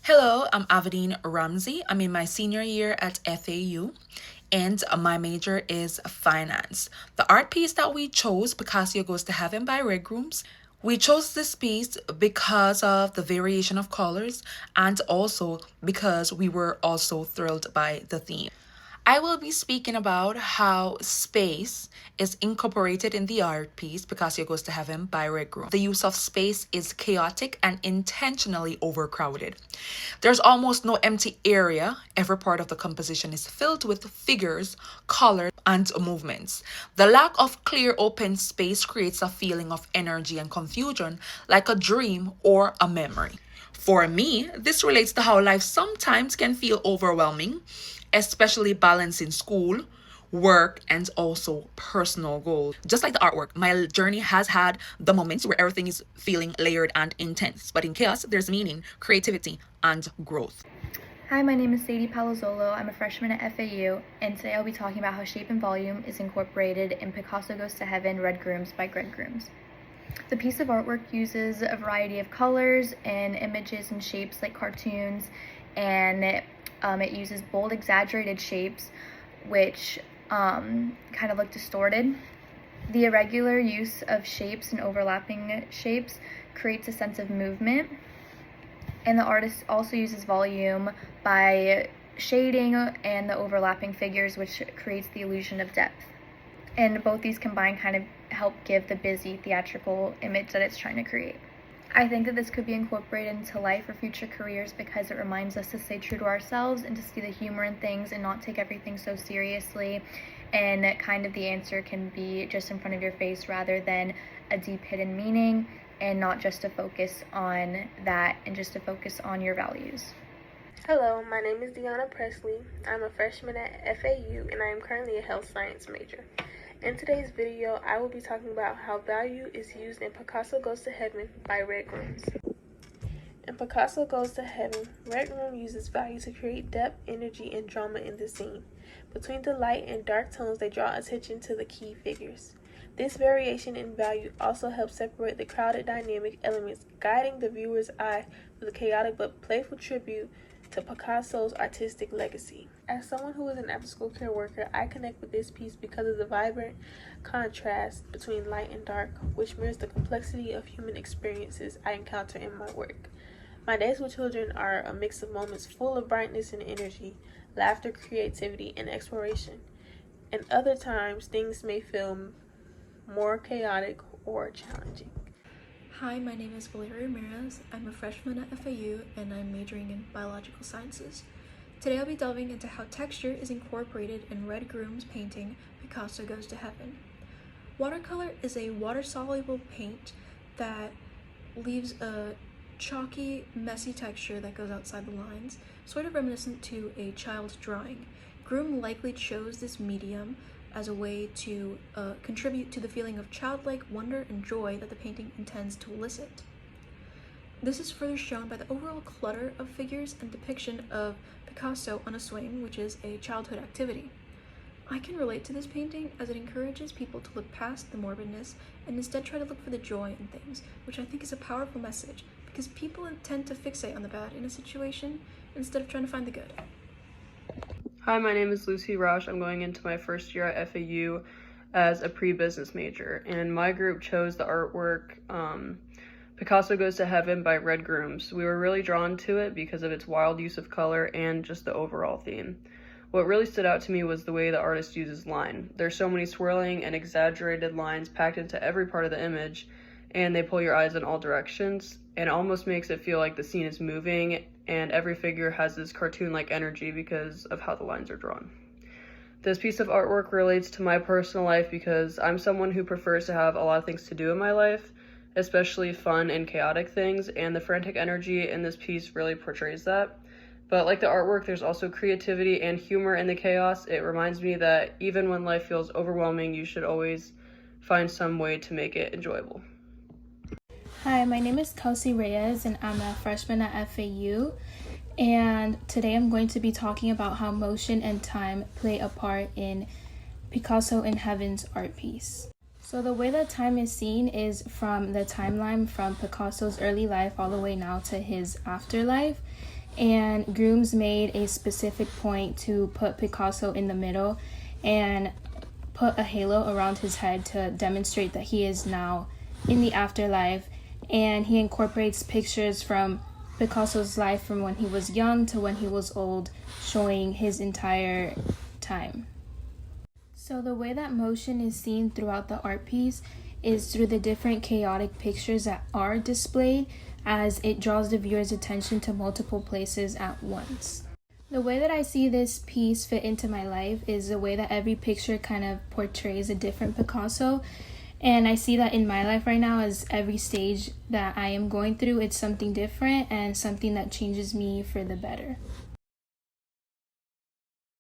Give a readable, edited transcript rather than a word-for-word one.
Hello, I'm Avadine Ramsey. I'm in my senior year at FAU, and my major is finance. The art piece that we chose, Picasso Goes to Heaven by Red Grooms, we chose this piece because of the variation of colors and also because we were also thrilled by the theme. I will be speaking about how space is incorporated in the art piece Picasso Goes to Heaven by Red Groom. The use of space is chaotic and intentionally overcrowded. There's almost no empty area. Every part of the composition is filled with figures, colors, and movements. The lack of clear open space creates a feeling of energy and confusion, like a dream or a memory. For me, this relates to how life sometimes can feel overwhelming, especially balancing school, work, and also personal goals. Just like the artwork, my journey has had the moments where everything is feeling layered and intense. But in chaos, there's meaning, creativity, and growth. Hi, my name is Sadie Palazzolo. I'm a freshman at FAU, and today I'll be talking about how shape and volume is incorporated in Picasso Goes to Heaven, Red Grooms by Red Grooms. The piece of artwork uses a variety of colors and images and shapes like cartoons, and it uses bold, exaggerated shapes, which kind of look distorted. The irregular use of shapes and overlapping shapes creates a sense of movement. And the artist also uses volume by shading and the overlapping figures, which creates the illusion of depth. And both these combined kind of help give the busy theatrical image that it's trying to create. I think that this could be incorporated into life or future careers because it reminds us to stay true to ourselves and to see the humor in things and not take everything so seriously. And kind of the answer can be just in front of your face rather than a deep hidden meaning, and not just to focus on that and just to focus on your values. Hello, my name is Deanna Presley. I'm a freshman at FAU and I am currently a health science major. In today's video, I will be talking about how value is used in Picasso Goes to Heaven by Red Grooms. In Picasso Goes to Heaven, Red Room uses value to create depth, energy, and drama in the scene. Between the light and dark tones, they draw attention to the key figures. This variation in value also helps separate the crowded dynamic elements, guiding the viewer's eye through the chaotic but playful tribute to Picasso's artistic legacy. As someone who is an after-school care worker, I connect with this piece because of the vibrant contrast between light and dark, which mirrors the complexity of human experiences I encounter in my work. My days with children are a mix of moments full of brightness and energy, laughter, creativity, and exploration. And other times, things may feel more chaotic or challenging. Hi, my name is Valeria Ramirez. I'm a freshman at FAU and I'm majoring in biological sciences. Today I'll be delving into how texture is incorporated in Red Groom's painting Picasso Goes to Heaven. Watercolor is a water-soluble paint that leaves a chalky, messy texture that goes outside the lines, sort of reminiscent to a child's drawing. Groom likely chose this medium as a way to contribute to the feeling of childlike wonder and joy that the painting intends to elicit. This is further shown by the overall clutter of figures and depiction of Picasso on a swing, which is a childhood activity. I can relate to this painting as it encourages people to look past the morbidness and instead try to look for the joy in things, which I think is a powerful message because people tend to fixate on the bad in a situation instead of trying to find the good. Hi, my name is Lucy Roche. I'm going into my first year at FAU as a pre-business major, and my group chose the artwork Picasso Goes to Heaven by Red Grooms. We were really drawn to it because of its wild use of color and just the overall theme. What really stood out to me was the way the artist uses line. There's so many swirling and exaggerated lines packed into every part of the image, and they pull your eyes in all directions, and it almost makes it feel like the scene is moving, and every figure has this cartoon-like energy because of how the lines are drawn. This piece of artwork relates to my personal life because I'm someone who prefers to have a lot of things to do in my life, especially fun and chaotic things, and the frantic energy in this piece really portrays that. But like the artwork, there's also creativity and humor in the chaos. It reminds me that even when life feels overwhelming, you should always find some way to make it enjoyable. Hi, my name is Kelsey Reyes and I'm a freshman at FAU, and today I'm going to be talking about how motion and time play a part in Picasso in Heaven's art piece. So the way that time is seen is from the timeline from Picasso's early life all the way now to his afterlife, and Grooms made a specific point to put Picasso in the middle and put a halo around his head to demonstrate that he is now in the afterlife, and he incorporates pictures from Picasso's life from when he was young to when he was old, showing his entire time. So the way that motion is seen throughout the art piece is through the different chaotic pictures that are displayed, as it draws the viewer's attention to multiple places at once. The way that I see this piece fit into my life is the way that every picture kind of portrays a different Picasso. And I see that in my life right now, as every stage that I am going through, it's something different and something that changes me for the better.